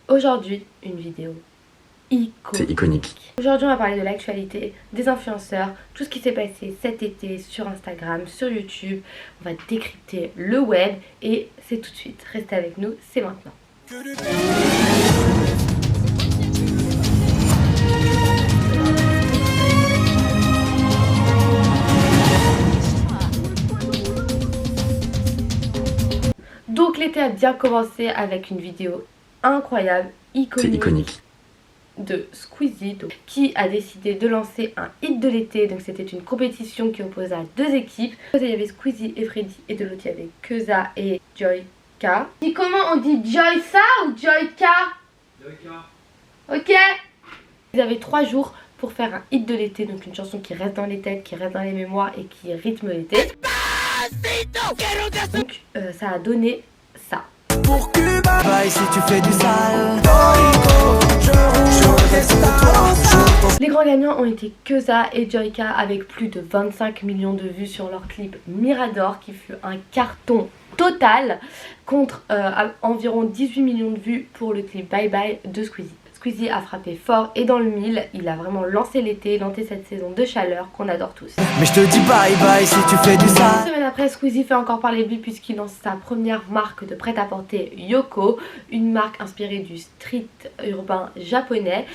Aujourd'hui, une vidéo iconique. C'est iconique. Aujourd'hui, on va parler de l'actualité, des influenceurs, tout ce qui s'est passé cet été sur Instagram, sur YouTube. On va décrypter le web et c'est tout de suite. Restez avec nous, c'est maintenant. Donc l'été a bien commencé avec une vidéo incroyable, iconique. De Squeezie qui a décidé de lancer un hit de l'été. Donc c'était une compétition qui opposait à deux équipes. Il y avait Squeezie et Freddy et de l'autre il y avait Keza et Joyka. Et comment on dit Joysa ou Joyka? Joyka. Ok. Ils avaient 3 jours pour faire un hit de l'été, donc une chanson qui reste dans les têtes, qui reste dans les mémoires et qui rythme l'été. Donc ça a donné ça. Pour Cuba, bye si tu fais du sale. Les grands gagnants ont été Keza et Joyka avec plus de 25 millions de vues sur leur clip Mirador qui fut un carton total contre environ 18 millions de vues pour le clip Bye Bye de Squeezie. Squeezie a frappé fort et dans le mille, il a vraiment lancé l'été, lancé cette saison de chaleur qu'on adore tous. Mais je te dis bye bye si tu fais du sale. Une semaine après, Squeezie fait encore parler de lui puisqu'il lance sa première marque de prêt-à-porter Yoko, une marque inspirée du street urbain japonais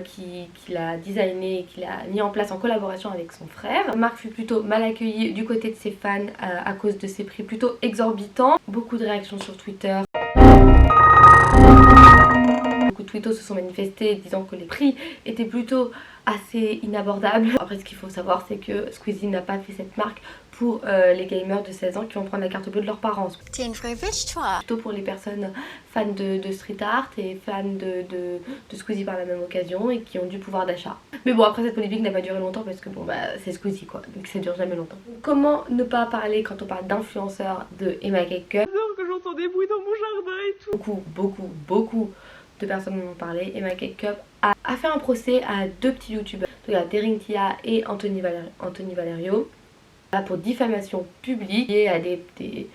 qu'il a designé et qu'il a mis en place en collaboration avec son frère. La marque fut plutôt mal accueillie du côté de ses fans à cause de ses prix plutôt exorbitants. Beaucoup de réactions sur Twitter. Beaucoup de tweetos se sont manifestés disant que les prix étaient plutôt assez inabordables. Après, ce qu'il faut savoir, c'est que Squeezie n'a pas fait cette marque pour les gamers de 16 ans qui vont prendre la carte bleue de leurs parents. T'es une vraie bitch, toi. Plutôt pour les personnes fans de street art et fans de Squeezie par la même occasion et qui ont du pouvoir d'achat. Mais bon, après cette polémique n'a pas duré longtemps parce que bon bah c'est Squeezie quoi, donc ça dure jamais longtemps. Comment ne pas parler quand on parle d'influenceurs de Emma Cake-Up? Que j'entends des bruits dans mon jardin et tout. Beaucoup de personnes m'en ont parlé. Emma Cake-Up a fait un procès à 2 petits youtubeurs, Daring Tia et Anthony Valerio, pour diffamation publique et à des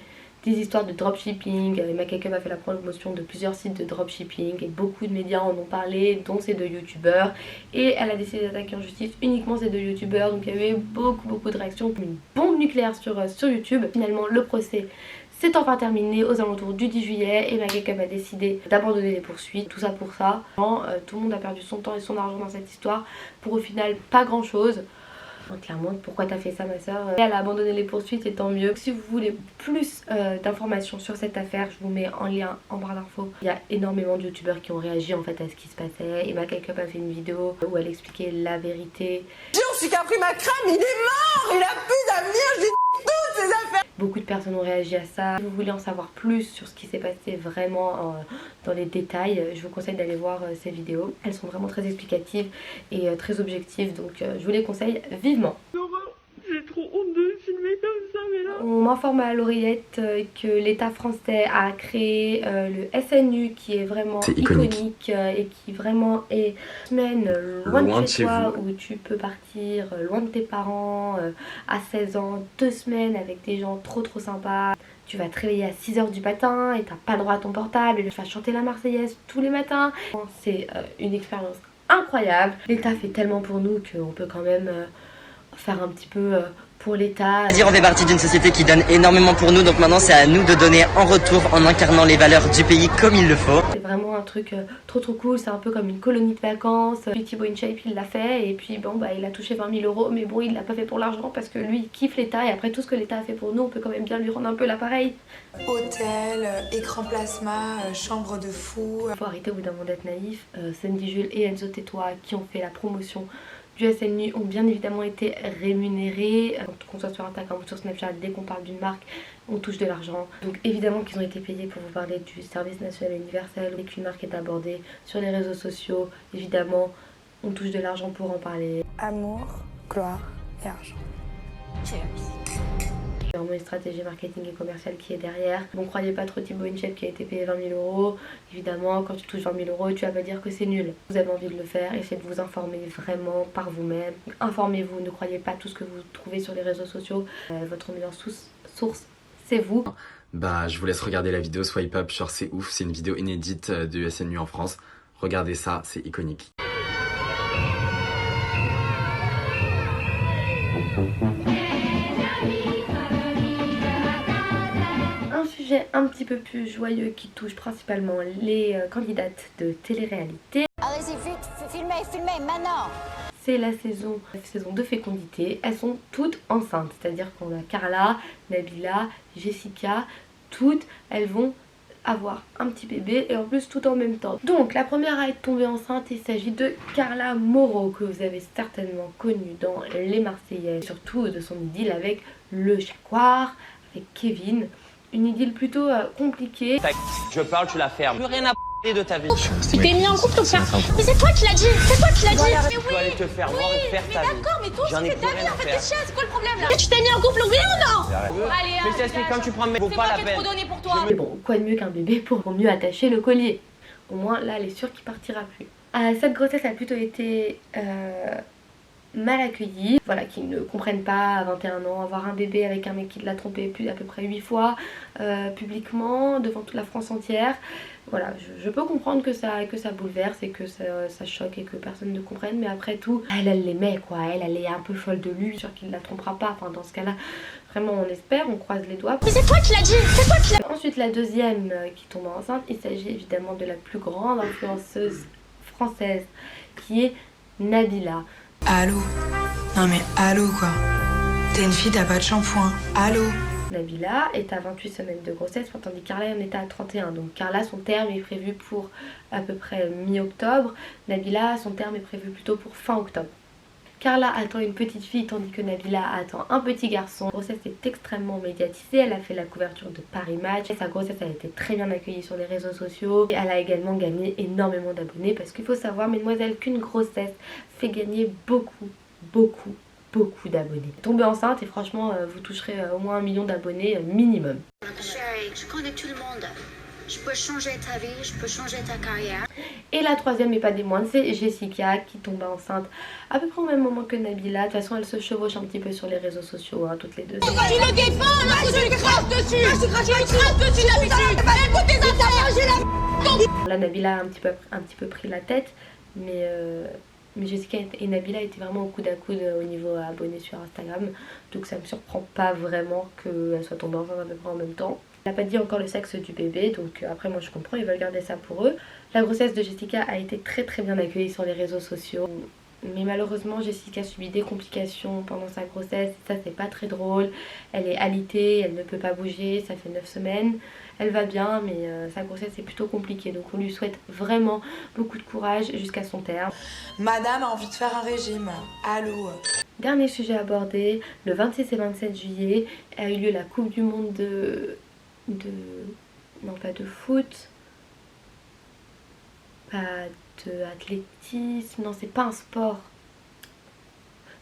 histoires de dropshipping. Emma Cake-Up a fait la promotion de plusieurs sites de dropshipping et beaucoup de médias en ont parlé, dont ces 2 youtubeurs, et elle a décidé d'attaquer en justice uniquement ces 2 youtubeurs. Donc il y avait beaucoup de réactions, une bombe nucléaire sur YouTube. Finalement le procès c'est enfin terminé aux alentours du 10 juillet. Emma Cake-Up a décidé d'abandonner les poursuites. Tout ça pour ça. Tout le monde a perdu son temps et son argent dans cette histoire pour au final pas grand chose. Donc, clairement, pourquoi t'as fait ça ma soeur? Elle a abandonné les poursuites et tant mieux. Si vous voulez plus d'informations sur cette affaire, je vous mets en lien en barre d'infos. Il y a énormément de youtubeurs qui ont réagi en fait à ce qui se passait. Emma Cake-Up a fait une vidéo où elle expliquait la vérité. Celui qui a pris ma crème, il est mort. Il a plus d'avenir, j'ai toutes ces affaires. Beaucoup de personnes ont réagi à ça. Si vous voulez en savoir plus sur ce qui s'est passé vraiment dans les détails, je vous conseille d'aller voir ces vidéos. Elles sont vraiment très explicatives et très objectives, donc je vous les conseille vivement. J'ai trop honte de filmer comme ça, mais là... On m'informe à l'oreillette que l'État français a créé le SNU qui est vraiment iconique et qui vraiment est une semaine loin de chez toi où tu peux partir loin de tes parents à 16 ans, 2 semaines avec des gens trop sympas. Tu vas te réveiller à 6h du matin et t'as pas droit à ton portable et tu vas chanter la Marseillaise tous les matins. C'est une expérience incroyable. L'État fait tellement pour nous qu'on peut quand même faire un petit peu pour l'État. On fait partie d'une société qui donne énormément pour nous, donc maintenant c'est à nous de donner en retour en incarnant les valeurs du pays comme il le faut. C'est vraiment un truc trop cool, c'est un peu comme une colonie de vacances. Thibaut InShape il l'a fait et puis bon bah il a touché 20 000 €, mais bon il l'a pas fait pour l'argent parce que lui il kiffe l'État et après tout ce que l'État a fait pour nous on peut quand même bien lui rendre un peu l'appareil. Hôtel, écran plasma, chambre de fou. Faut arrêter au bout d'un moment d'être naïf. Sandy Jules et Enzo Tétois qui ont fait la promotion du SNU ont bien évidemment été rémunérés. Qu'on soit sur Instagram ou sur Snapchat, dès qu'on parle d'une marque, on touche de l'argent. Donc évidemment qu'ils ont été payés pour vous parler du service national universel. Dès qu'une marque est abordée sur les réseaux sociaux, évidemment, on touche de l'argent pour en parler. Amour, gloire et argent. Cheers. Il y a vraiment une stratégie marketing et commerciale qui est derrière. Bon, croyez pas trop Thibaut InShape qui a été payé 20 000 €. Évidemment, quand tu touches 20 000 €, tu vas pas dire que c'est nul. Vous avez envie de le faire, essayez de vous informer vraiment par vous-même. Informez-vous, ne croyez pas tout ce que vous trouvez sur les réseaux sociaux. Votre meilleure source, c'est vous. Bah je vous laisse regarder la vidéo Swipe Up, genre c'est ouf, c'est une vidéo inédite de SNU en France. Regardez ça, c'est iconique. Un sujet un petit peu plus joyeux qui touche principalement les candidates de télé-réalité. Allez-y, vite, filmez, maintenant. C'est la saison de fécondité. Elles sont toutes enceintes, c'est-à-dire qu'on a Carla, Nabila, Jessica, toutes elles vont avoir un petit bébé et en plus tout en même temps. Donc la première à être tombée enceinte, il s'agit de Carla Moreau, que vous avez certainement connue dans Les Marseillais, surtout de son idylle avec le Jacquard, avec Kevin. Une idylle plutôt compliquée. Je parle, tu la fermes. Plus rien à de ta vie. Tu t'es mis en couple, ton frère. Mais c'est toi qui l'as dit. C'est toi qui l'as dit. Tu peux aller te faire voir et faire ta vie. Mais d'accord, mais toi J'en aussi ai t'es plus rien à en fait, faire. t'es chiant, c'est quoi le problème là? Tu t'es mis en couple, oui ou non? Allez, Mais je t'explique, quand tu prends mes vaut c'est pas moi la qui ai peine. trop donné pour toi. Mais bon, quoi de mieux qu'un bébé pour mieux attacher le collier. Au moins là elle est sûre qu'il partira plus. Cette grossesse a plutôt été mal accueillie. Voilà, qui ne comprennent pas à 21 ans avoir un bébé avec un mec qui l'a trompé à peu près 8 fois publiquement devant toute la France entière. Voilà, je peux comprendre que ça bouleverse et que ça choque et que personne ne comprenne, mais après tout, elle l'aimait quoi, elle est un peu folle de lui, sûr qu'il ne la trompera pas, enfin dans ce cas là, vraiment on espère, on croise les doigts. Mais c'est toi qui l'as dit, c'est toi qui l'as. Ensuite la deuxième qui tombe enceinte, il s'agit évidemment de la plus grande influenceuse française qui est Nabila. Allô? Non mais allô quoi? T'es une fille, t'as pas de shampoing. Allô? Nabila est à 28 semaines de grossesse, tandis que Carla en était à 31. Donc Carla, son terme est prévu pour à peu près mi-octobre. Nabila, son terme est prévu plutôt pour fin octobre. Carla attend une petite fille tandis que Nabila attend un petit garçon. La grossesse est extrêmement médiatisée, elle a fait la couverture de Paris Match. Sa grossesse a été très bien accueillie sur les réseaux sociaux. Et elle a également gagné énormément d'abonnés parce qu'il faut savoir, mesdemoiselles, qu'une grossesse fait gagner beaucoup d'abonnés. Tombez enceinte et franchement vous toucherez au moins 1 million d'abonnés minimum. Chérie, je connais tout le monde. Je peux changer ta vie, je peux changer ta carrière. Et la troisième et pas des moindres, c'est Jessica qui tombe enceinte à peu près au même moment que Nabila. De toute façon, elles se chevauchent un petit peu sur les réseaux sociaux, hein, toutes les deux. Tu me défends, là, je lui crache dessus. Je lui crache dessus d'habitude. Écoute tes affaires, j'ai la... Là, Nabila a un petit peu pris la tête, mais Jessica et Nabila étaient vraiment au coude à coude au niveau abonnés sur Instagram. Donc ça me surprend pas vraiment qu'elles soient tombées enceinte à peu près en même temps. Elle n'a pas dit encore le sexe du bébé, donc après moi je comprends, ils veulent garder ça pour eux. La grossesse de Jessica a été très bien accueillie sur les réseaux sociaux. Mais malheureusement Jessica subit des complications pendant sa grossesse, ça c'est pas très drôle. Elle est alitée, elle ne peut pas bouger, ça fait 9 semaines. Elle va bien mais sa grossesse est plutôt compliquée, donc on lui souhaite vraiment beaucoup de courage jusqu'à son terme. Madame a envie de faire un régime. Allô? Dernier sujet abordé, le 26 et 27 juillet a eu lieu la Coupe du Monde non pas de foot, pas de athlétisme, non c'est pas un sport,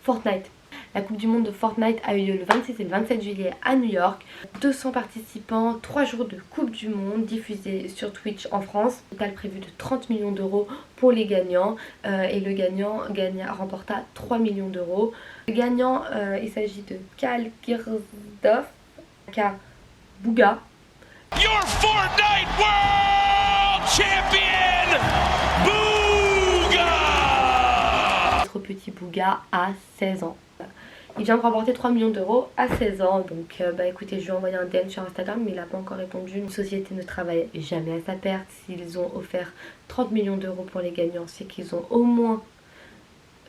Fortnite. La Coupe du Monde de Fortnite a eu lieu le 26 et le 27 juillet à New York. 200 participants, 3 jours de Coupe du Monde diffusés sur Twitch en France. Total prévu de 30 millions d'euros pour les gagnants et le gagnant remporta 3 millions d'euros. Le gagnant, il s'agit de Kal Girdov, aka Bouga. Your Fortnite World Champion, Bouga! Notre petit Bouga a 16 ans. Il vient de remporter 3 millions d'euros à 16 ans. Donc écoutez, je lui ai envoyé un DM sur Instagram mais il n'a pas encore répondu. Une société ne travaille jamais à sa perte. S'ils ont offert 30 millions d'euros pour les gagnants, c'est qu'ils ont au moins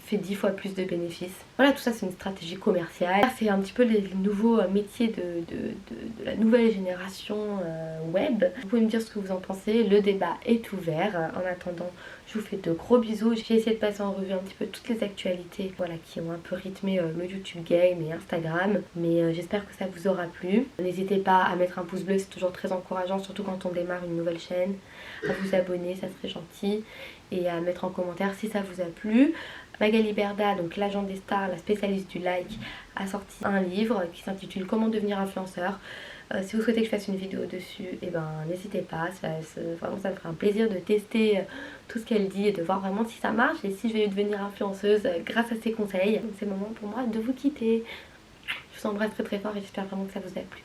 fait 10 fois plus de bénéfices. Voilà, tout ça c'est une stratégie commerciale. C'est un petit peu les nouveaux métiers de la nouvelle génération web. Vous pouvez me dire ce que vous en pensez, le débat est ouvert. En attendant, je vous fais de gros bisous. J'ai essayé de passer en revue un petit peu toutes les actualités qui ont un peu rythmé le YouTube Game et Instagram. Mais j'espère que ça vous aura plu. N'hésitez pas à mettre un pouce bleu, c'est toujours très encourageant, surtout quand on démarre une nouvelle chaîne. À vous abonner, ça serait gentil. Et à mettre en commentaire si ça vous a plu. Magali Berda, donc l'agent des stars, la spécialiste du like, a sorti un livre qui s'intitule Comment devenir influenceur. Si vous souhaitez que je fasse une vidéo dessus, n'hésitez pas, vraiment ça me ferait un plaisir de tester tout ce qu'elle dit et de voir vraiment si ça marche et si je vais devenir influenceuse grâce à ses conseils. Donc c'est le moment pour moi de vous quitter. Je vous embrasse très fort et j'espère vraiment que ça vous a plu.